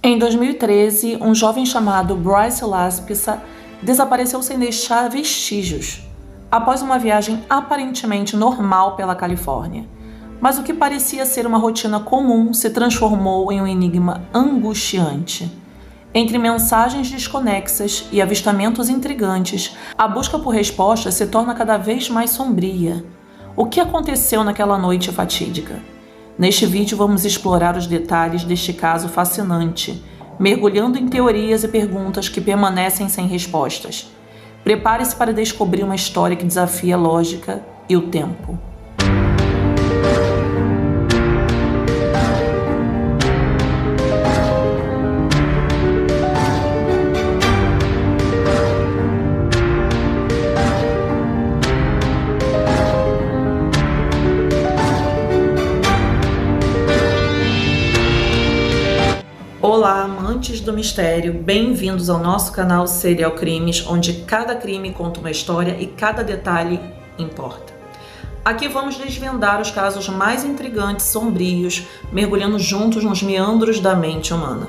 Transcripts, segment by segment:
Em 2013, um jovem chamado Bryce Laspisa desapareceu sem deixar vestígios, após uma viagem aparentemente normal pela Califórnia. Mas o que parecia ser uma rotina comum se transformou em um enigma angustiante. Entre mensagens desconexas e avistamentos intrigantes, a busca por respostas se torna cada vez mais sombria. O que aconteceu naquela noite fatídica? Neste vídeo vamos explorar os detalhes deste caso fascinante, mergulhando em teorias e perguntas que permanecem sem respostas. Prepare-se para descobrir uma história que desafia a lógica e o tempo. Olá, amantes do mistério, bem-vindos ao nosso canal Serial Crimes, onde cada crime conta uma história e cada detalhe importa. Aqui vamos desvendar os casos mais intrigantes e sombrios, mergulhando juntos nos meandros da mente humana.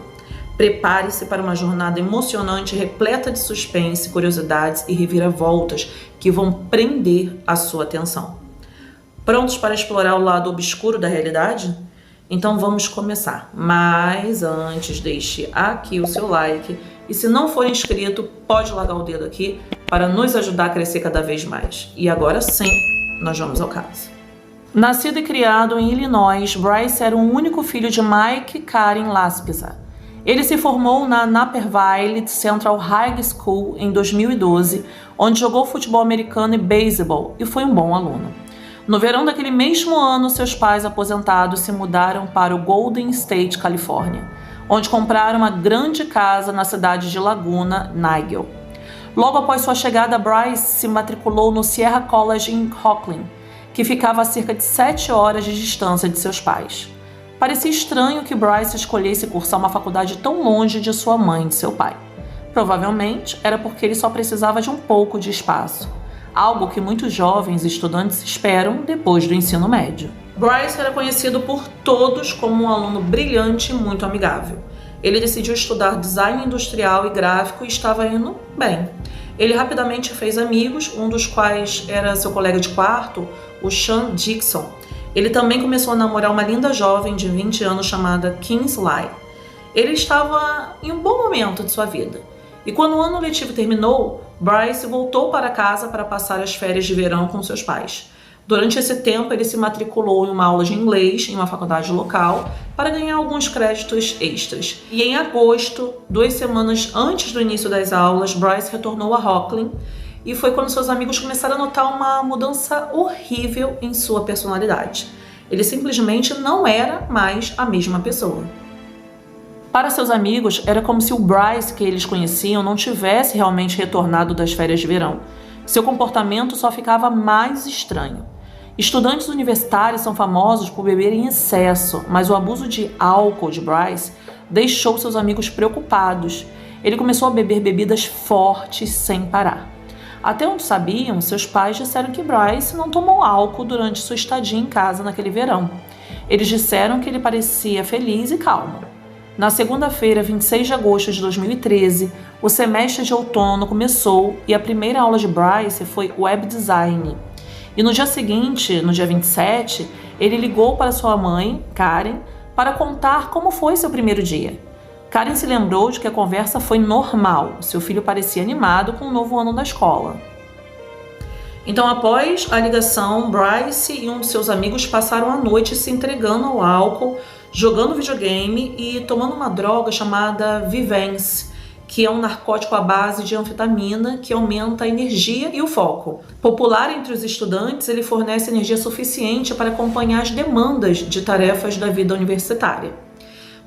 Prepare-se para uma jornada emocionante, repleta de suspense, curiosidades e reviravoltas que vão prender a sua atenção. Prontos para explorar o lado obscuro da realidade? Então vamos começar, mas antes deixe aqui o seu like e se não for inscrito pode largar o dedo aqui para nos ajudar a crescer cada vez mais. E agora sim, nós vamos ao caso. Nascido e criado em Illinois, Bryce era o único filho de Mike e Karen Laspisa. Ele se formou na Naperville Central High School em 2012, onde jogou futebol americano e beisebol e foi um bom aluno. No verão daquele mesmo ano, seus pais aposentados se mudaram para o Golden State, Califórnia, onde compraram uma grande casa na cidade de Laguna Niguel. Logo após sua chegada, Bryce se matriculou no Sierra College em Rocklin, que ficava a cerca de 7 horas de distância de seus pais. Parecia estranho que Bryce escolhesse cursar uma faculdade tão longe de sua mãe e de seu pai. Provavelmente era porque ele só precisava de um pouco de espaço. Algo que muitos jovens estudantes esperam depois do ensino médio. Bryce era conhecido por todos como um aluno brilhante e muito amigável. Ele decidiu estudar design industrial e gráfico e estava indo bem. Ele rapidamente fez amigos, um dos quais era seu colega de quarto, o Sean Dixon. Ele também começou a namorar uma linda jovem de 20 anos chamada Kinsley. Ele estava em um bom momento de sua vida. E quando o ano letivo terminou, Bryce voltou para casa para passar as férias de verão com seus pais. Durante esse tempo, ele se matriculou em uma aula de inglês em uma faculdade local para ganhar alguns créditos extras. E em agosto, 2 semanas antes do início das aulas, Bryce retornou a Rocklin e foi quando seus amigos começaram a notar uma mudança horrível em sua personalidade. Ele simplesmente não era mais a mesma pessoa. Para seus amigos, era como se o Bryce que eles conheciam não tivesse realmente retornado das férias de verão. Seu comportamento só ficava mais estranho. Estudantes universitários são famosos por beber em excesso, mas o abuso de álcool de Bryce deixou seus amigos preocupados. Ele começou a beber bebidas fortes sem parar. Até onde sabiam, seus pais disseram que Bryce não tomou álcool durante sua estadia em casa naquele verão. Eles disseram que ele parecia feliz e calmo. Na segunda-feira, 26 de agosto de 2013, o semestre de outono começou e a primeira aula de Bryce foi Web Design. E no dia seguinte, no dia 27, ele ligou para sua mãe, Karen, para contar como foi seu primeiro dia. Karen se lembrou de que a conversa foi normal, seu filho parecia animado com o novo ano da escola. Então, após a ligação, Bryce e um de seus amigos passaram a noite se entregando ao álcool, jogando videogame e tomando uma droga chamada Vyvanse, que é um narcótico à base de anfetamina que aumenta a energia e o foco. Popular entre os estudantes, ele fornece energia suficiente para acompanhar as demandas de tarefas da vida universitária.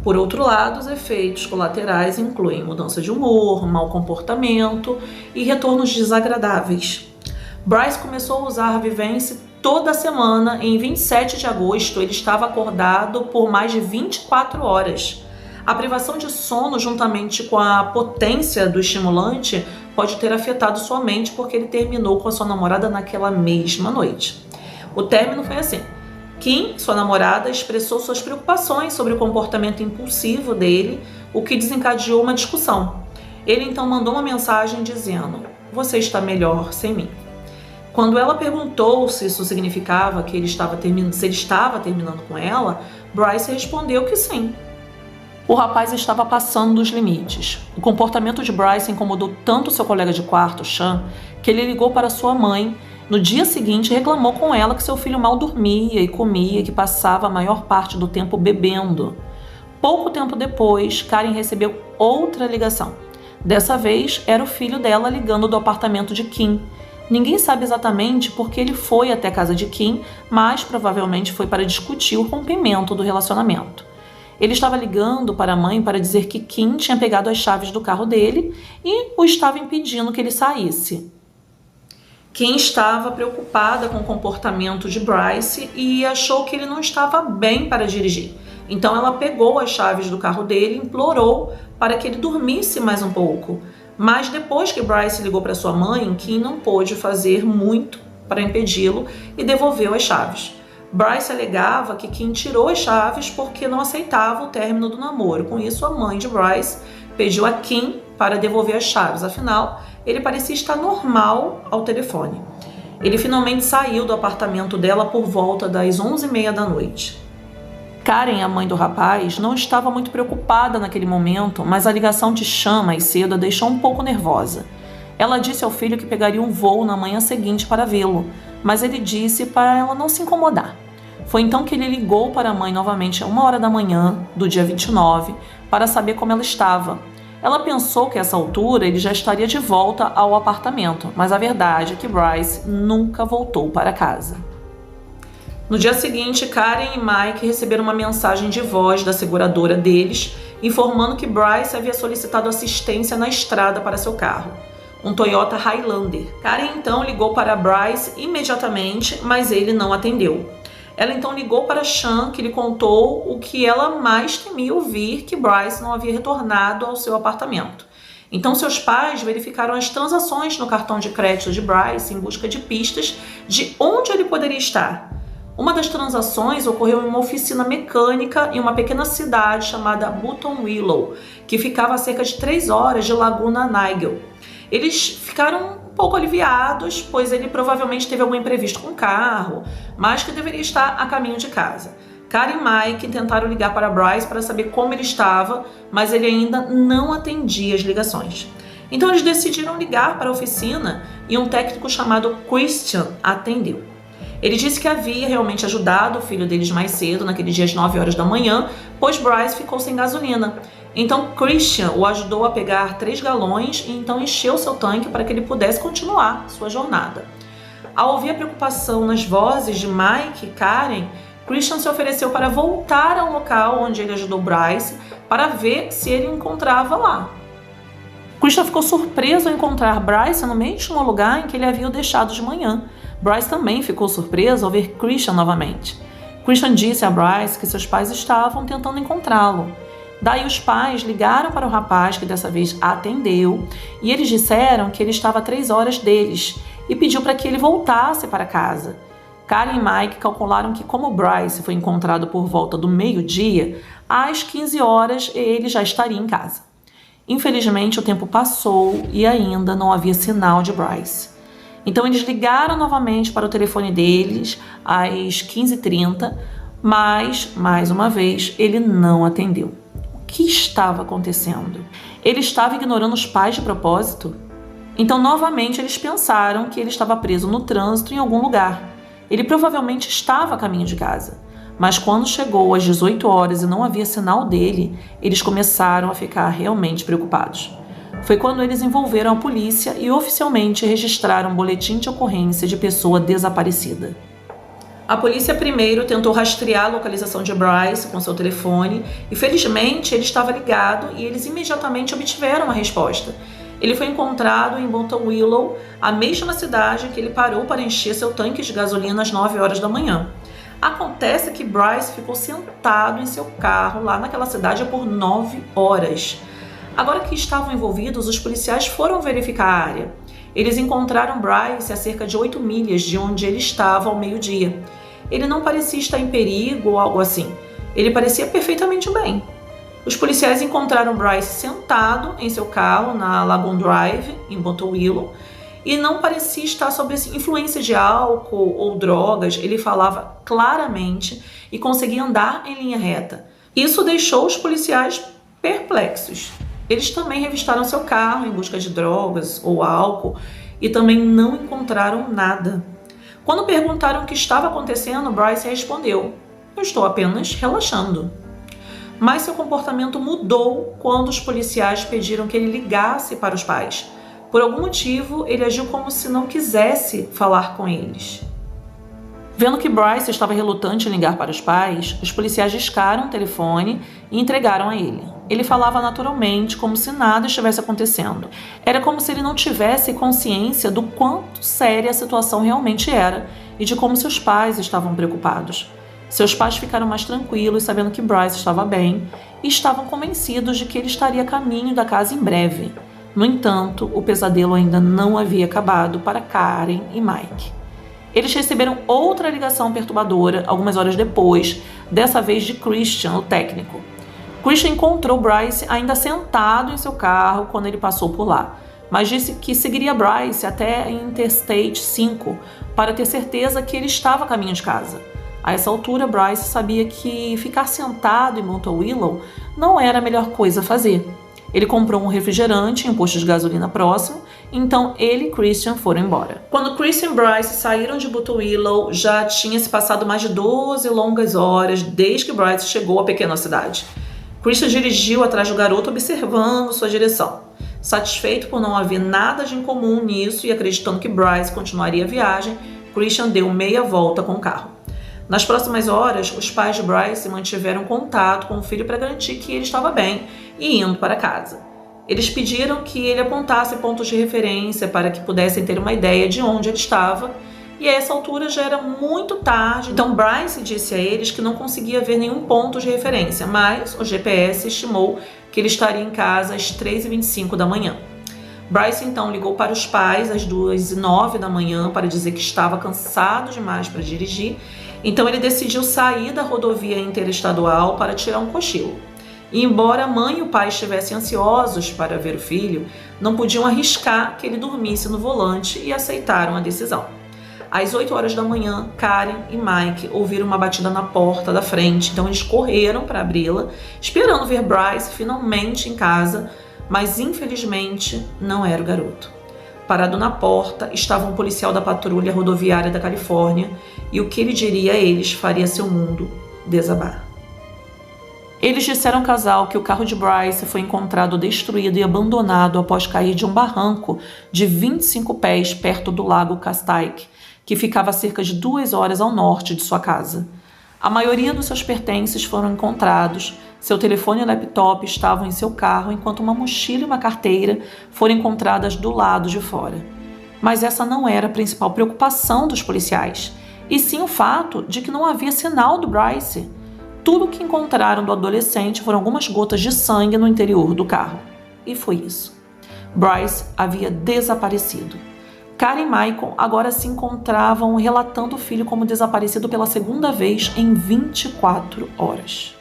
Por outro lado, os efeitos colaterais incluem mudança de humor, mau comportamento e retornos desagradáveis. Bryce começou a usar Vyvanse toda semana. Em 27 de agosto, ele estava acordado por mais de 24 horas. A privação de sono, juntamente com a potência do estimulante, pode ter afetado sua mente porque ele terminou com a sua namorada naquela mesma noite. O término foi assim: Kim, sua namorada, expressou suas preocupações sobre o comportamento impulsivo dele, o que desencadeou uma discussão. Ele então mandou uma mensagem dizendo: "Você está melhor sem mim". Quando ela perguntou se isso significava que se ele estava terminando com ela, Bryce respondeu que sim. O rapaz estava passando dos limites. O comportamento de Bryce incomodou tanto seu colega de quarto, Sean, que ele ligou para sua mãe no dia seguinte e reclamou com ela que seu filho mal dormia e comia e que passava a maior parte do tempo bebendo. Pouco tempo depois, Karen recebeu outra ligação. Dessa vez, era o filho dela ligando do apartamento de Kim. Ninguém sabe exatamente por que ele foi até a casa de Kim, mas provavelmente foi para discutir o rompimento do relacionamento. Ele estava ligando para a mãe para dizer que Kim tinha pegado as chaves do carro dele e o estava impedindo que ele saísse. Kim estava preocupada com o comportamento de Bryce e achou que ele não estava bem para dirigir. Então ela pegou as chaves do carro dele e implorou para que ele dormisse mais um pouco. Mas depois que Bryce ligou para sua mãe, Kim não pôde fazer muito para impedi-lo e devolveu as chaves. Bryce alegava que Kim tirou as chaves porque não aceitava o término do namoro. Com isso, a mãe de Bryce pediu a Kim para devolver as chaves. Afinal, ele parecia estar normal ao telefone. Ele finalmente saiu do apartamento dela por volta das 11h30 da noite. Karen, a mãe do rapaz, não estava muito preocupada naquele momento, mas a ligação de Sean mais cedo a deixou um pouco nervosa. Ela disse ao filho que pegaria um voo na manhã seguinte para vê-lo, mas ele disse para ela não se incomodar. Foi então que ele ligou para a mãe novamente a 1h da manhã do dia 29 para saber como ela estava. Ela pensou que a essa altura ele já estaria de volta ao apartamento, mas a verdade é que Bryce nunca voltou para casa. No dia seguinte, Karen e Mike receberam uma mensagem de voz da seguradora deles, informando que Bryce havia solicitado assistência na estrada para seu carro, um Toyota Highlander. Karen então ligou para Bryce imediatamente, mas ele não atendeu. Ela então ligou para Sean, que lhe contou o que ela mais temia ouvir, que Bryce não havia retornado ao seu apartamento. Então seus pais verificaram as transações no cartão de crédito de Bryce em busca de pistas de onde ele poderia estar. Uma das transações ocorreu em uma oficina mecânica em uma pequena cidade chamada Button Willow, que ficava a cerca de 3 horas de Laguna Niguel. Eles ficaram um pouco aliviados, pois ele provavelmente teve algum imprevisto com o carro, mas que deveria estar a caminho de casa. Karen e Mike tentaram ligar para Bryce para saber como ele estava, mas ele ainda não atendia as ligações. Então eles decidiram ligar para a oficina e um técnico chamado Christian atendeu. Ele disse que havia realmente ajudado o filho deles mais cedo, naquele dia às 9 horas da manhã, pois Bryce ficou sem gasolina. Então Christian o ajudou a pegar 3 galões e então encheu seu tanque para que ele pudesse continuar sua jornada. Ao ouvir a preocupação nas vozes de Mike e Karen, Christian se ofereceu para voltar ao local onde ele ajudou Bryce para ver se ele o encontrava lá. Christian ficou surpreso ao encontrar Bryce no mesmo lugar em que ele havia o deixado de manhã. Bryce também ficou surpreso ao ver Christian novamente. Christian disse a Bryce que seus pais estavam tentando encontrá-lo. Daí os pais ligaram para o rapaz, que dessa vez atendeu, e eles disseram que ele estava a 3 horas deles e pediu para que ele voltasse para casa. Karen e Mike calcularam que, como Bryce foi encontrado por volta do meio-dia, às 15 horas ele já estaria em casa. Infelizmente, o tempo passou e ainda não havia sinal de Bryce. Então eles ligaram novamente para o telefone deles às 15h30, mas, mais uma vez, ele não atendeu. O que estava acontecendo? Ele estava ignorando os pais de propósito? Então, novamente, eles pensaram que ele estava preso no trânsito em algum lugar. Ele provavelmente estava a caminho de casa. Mas quando chegou às 18 horas e não havia sinal dele, eles começaram a ficar realmente preocupados. Foi quando eles envolveram a polícia e oficialmente registraram um boletim de ocorrência de pessoa desaparecida. A polícia primeiro tentou rastrear a localização de Bryce com seu telefone e, felizmente, ele estava ligado e eles imediatamente obtiveram a resposta. Ele foi encontrado em Button Willow, a mesma cidade que ele parou para encher seu tanque de gasolina às 9 horas da manhã. Acontece que Bryce ficou sentado em seu carro lá naquela cidade por 9 horas. Agora que estavam envolvidos, os policiais foram verificar a área. Eles encontraram Bryce a cerca de 8 milhas de onde ele estava ao meio-dia. ele não parecia estar em perigo ou algo assim. Ele parecia perfeitamente bem. Os policiais encontraram Bryce sentado em seu carro na Lagoon Drive, em Bottle Willow, e não parecia estar sob influência de álcool ou drogas. Ele falava claramente e conseguia andar em linha reta. Isso deixou os policiais perplexos. Eles também revistaram seu carro em busca de drogas ou álcool e também não encontraram nada. Quando perguntaram o que estava acontecendo, Bryce respondeu: "Eu estou apenas relaxando." Mas seu comportamento mudou quando os policiais pediram que ele ligasse para os pais. Por algum motivo, ele agiu como se não quisesse falar com eles. Vendo que Bryce estava relutante em ligar para os pais, os policiais discaram o telefone e entregaram a ele. Ele falava naturalmente, como se nada estivesse acontecendo. Era como se ele não tivesse consciência do quanto séria a situação realmente era e de como seus pais estavam preocupados. Seus pais ficaram mais tranquilos, sabendo que Bryce estava bem, e estavam convencidos de que ele estaria a caminho da casa em breve. No entanto, o pesadelo ainda não havia acabado para Karen e Mike. Eles receberam outra ligação perturbadora algumas horas depois, dessa vez de Christian, o técnico. Christian encontrou Bryce ainda sentado em seu carro quando ele passou por lá, mas disse que seguiria Bryce até a Interstate 5 para ter certeza que ele estava a caminho de casa. A essa altura, Bryce sabia que ficar sentado em Bottle Willow não era a melhor coisa a fazer. Ele comprou um refrigerante em um posto de gasolina próximo, então ele e Christian foram embora. Quando Christian e Bryce saíram de Bottle Willow, já tinha se passado mais de 12 longas horas desde que Bryce chegou à pequena cidade. Christian dirigiu atrás do garoto, observando sua direção. Satisfeito por não haver nada de incomum nisso e acreditando que Bryce continuaria a viagem, Christian deu meia volta com o carro. Nas próximas horas, os pais de Bryce mantiveram contato com o filho para garantir que ele estava bem e indo para casa. Eles pediram que ele apontasse pontos de referência para que pudessem ter uma ideia de onde ele estava, e a essa altura já era muito tarde, então Bryce disse a eles que não conseguia ver nenhum ponto de referência, mas o GPS estimou que ele estaria em casa às 3h25 da manhã. Bryce então ligou para os pais às 2h09 da manhã para dizer que estava cansado demais para dirigir. Então ele decidiu sair da rodovia interestadual para tirar um cochilo. E embora a mãe e o pai estivessem ansiosos para ver o filho, não podiam arriscar que ele dormisse no volante e aceitaram a decisão. Às 8 horas da manhã, Karen e Mike ouviram uma batida na porta da frente, então eles correram para abri-la, esperando ver Bryce finalmente em casa, mas infelizmente não era o garoto. Parado na porta estava um policial da patrulha rodoviária da Califórnia e o que ele diria a eles faria seu mundo desabar. Eles disseram ao casal que o carro de Bryce foi encontrado destruído e abandonado após cair de um barranco de 25 pés perto do lago Castaic, que ficava a cerca de 2 horas ao norte de sua casa. A maioria dos seus pertences foram encontrados, seu telefone e laptop estavam em seu carro, enquanto uma mochila e uma carteira foram encontradas do lado de fora. Mas essa não era a principal preocupação dos policiais, e sim o fato de que não havia sinal do Bryce. Tudo o que encontraram do adolescente foram algumas gotas de sangue no interior do carro. E foi isso. Bryce havia desaparecido. Karen e Michael agora se encontravam relatando o filho como desaparecido pela segunda vez em 24 horas.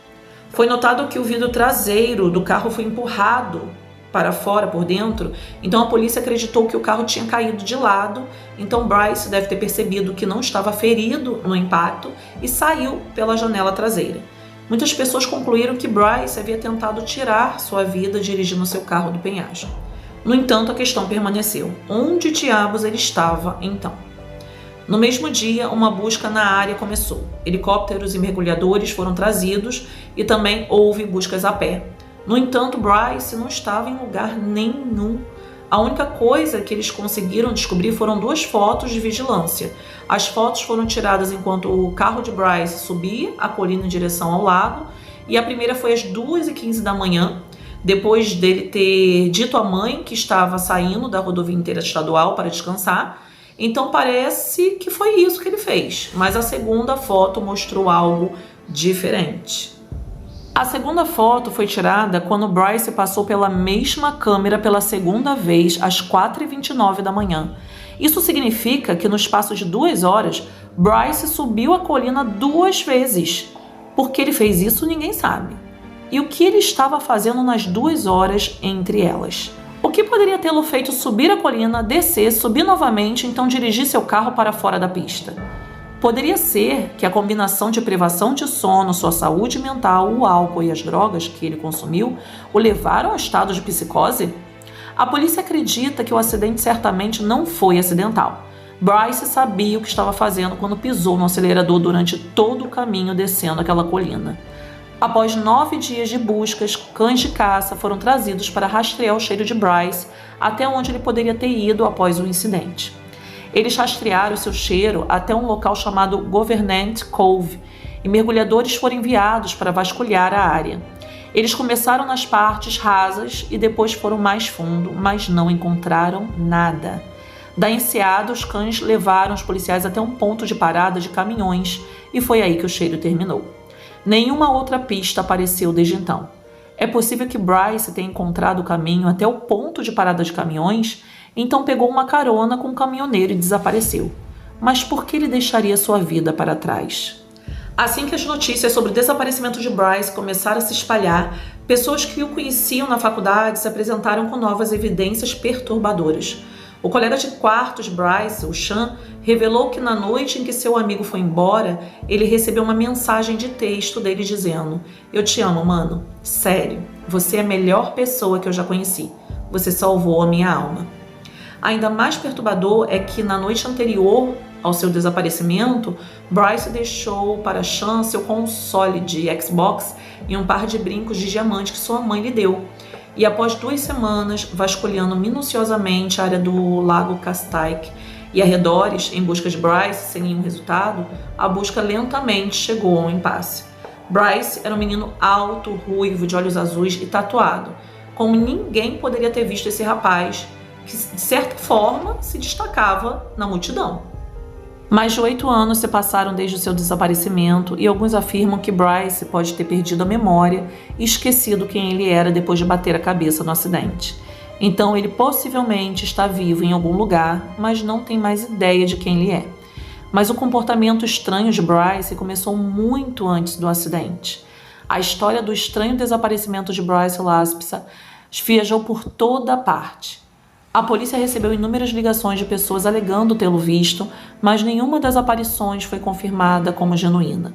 Foi notado que o vidro traseiro do carro foi empurrado para fora por dentro, então a polícia acreditou que o carro tinha caído de lado, então Bryce deve ter percebido que não estava ferido no impacto e saiu pela janela traseira. Muitas pessoas concluíram que Bryce havia tentado tirar sua vida dirigindo seu carro do penhasco. No entanto, a questão permaneceu. Onde diabos ele estava então? No mesmo dia, uma busca na área começou. Helicópteros e mergulhadores foram trazidos e também houve buscas a pé. No entanto, Bryce não estava em lugar nenhum. A única coisa que eles conseguiram descobrir foram 2 fotos de vigilância. As fotos foram tiradas enquanto o carro de Bryce subia a colina em direção ao lago, e a primeira foi às 2h15 da manhã, depois dele ter dito à mãe que estava saindo da rodovia interestadual para descansar. Então parece que foi isso que ele fez, mas a segunda foto mostrou algo diferente. A segunda foto foi tirada quando Bryce passou pela mesma câmera pela segunda vez às 4h29 da manhã. Isso significa que no espaço de 2 horas, Bryce subiu a colina 2 vezes. Por que ele fez isso, ninguém sabe. E o que ele estava fazendo nas 2 horas entre elas? O que poderia tê-lo feito subir a colina, descer, subir novamente, então dirigir seu carro para fora da pista? Poderia ser que a combinação de privação de sono, sua saúde mental, o álcool e as drogas que ele consumiu o levaram ao estado de psicose? A polícia acredita que o acidente certamente não foi acidental. Bryce sabia o que estava fazendo quando pisou no acelerador durante todo o caminho descendo aquela colina. Após 9 dias de buscas, cães de caça foram trazidos para rastrear o cheiro de Bryce até onde ele poderia ter ido após o incidente. Eles rastrearam seu cheiro até um local chamado Government Cove e mergulhadores foram enviados para vasculhar a área. Eles começaram nas partes rasas e depois foram mais fundo, mas não encontraram nada. Da enseada, os cães levaram os policiais até um ponto de parada de caminhões e foi aí que o cheiro terminou. Nenhuma outra pista apareceu desde então. É possível que Bryce tenha encontrado o caminho até o ponto de parada de caminhões, então pegou uma carona com um caminhoneiro e desapareceu. Mas por que ele deixaria sua vida para trás? Assim que as notícias sobre o desaparecimento de Bryce começaram a se espalhar, pessoas que o conheciam na faculdade se apresentaram com novas evidências perturbadoras. O colega de quarto de Bryce, o Sean, revelou que na noite em que seu amigo foi embora, ele recebeu uma mensagem de texto dele dizendo: "Eu te amo, mano. Sério, você é a melhor pessoa que eu já conheci. Você salvou a minha alma." Ainda mais perturbador é que na noite anterior ao seu desaparecimento, Bryce deixou para Sean seu console de Xbox e um par de brincos de diamante que sua mãe lhe deu. E após 2 semanas, vasculhando minuciosamente a área do Lago Castaic e arredores em busca de Bryce, sem nenhum resultado, a busca lentamente chegou a um impasse. Bryce era um menino alto, ruivo, de olhos azuis e tatuado. Como ninguém poderia ter visto esse rapaz, que de certa forma se destacava na multidão. Mais de 8 anos se passaram desde o seu desaparecimento e alguns afirmam que Bryce pode ter perdido a memória e esquecido quem ele era depois de bater a cabeça no acidente. Então ele possivelmente está vivo em algum lugar, mas não tem mais ideia de quem ele é. Mas o comportamento estranho de Bryce começou muito antes do acidente. A história do estranho desaparecimento de Bryce Laspisa viajou por toda parte. A polícia recebeu inúmeras ligações de pessoas alegando tê-lo visto, mas nenhuma das aparições foi confirmada como genuína.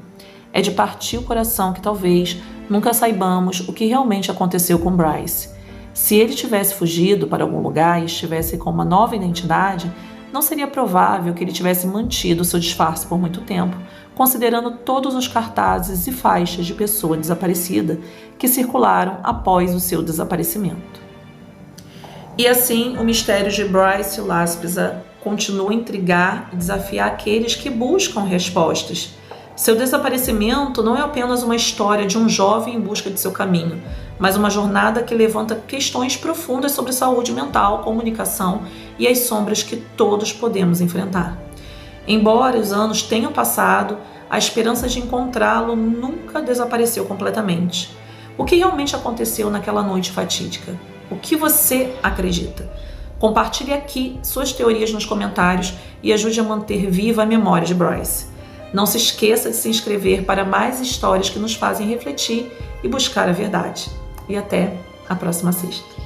É de partir o coração que talvez nunca saibamos o que realmente aconteceu com Bryce. Se ele tivesse fugido para algum lugar e estivesse com uma nova identidade, não seria provável que ele tivesse mantido seu disfarce por muito tempo, considerando todos os cartazes e faixas de pessoa desaparecida que circularam após o seu desaparecimento. E assim, o mistério de Bryce Laspisa continua a intrigar e desafiar aqueles que buscam respostas. Seu desaparecimento não é apenas uma história de um jovem em busca de seu caminho, mas uma jornada que levanta questões profundas sobre saúde mental, comunicação e as sombras que todos podemos enfrentar. Embora os anos tenham passado, a esperança de encontrá-lo nunca desapareceu completamente. O que realmente aconteceu naquela noite fatídica? O que você acredita? Compartilhe aqui suas teorias nos comentários e ajude a manter viva a memória de Bryce. Não se esqueça de se inscrever para mais histórias que nos fazem refletir e buscar a verdade. E até a próxima sexta.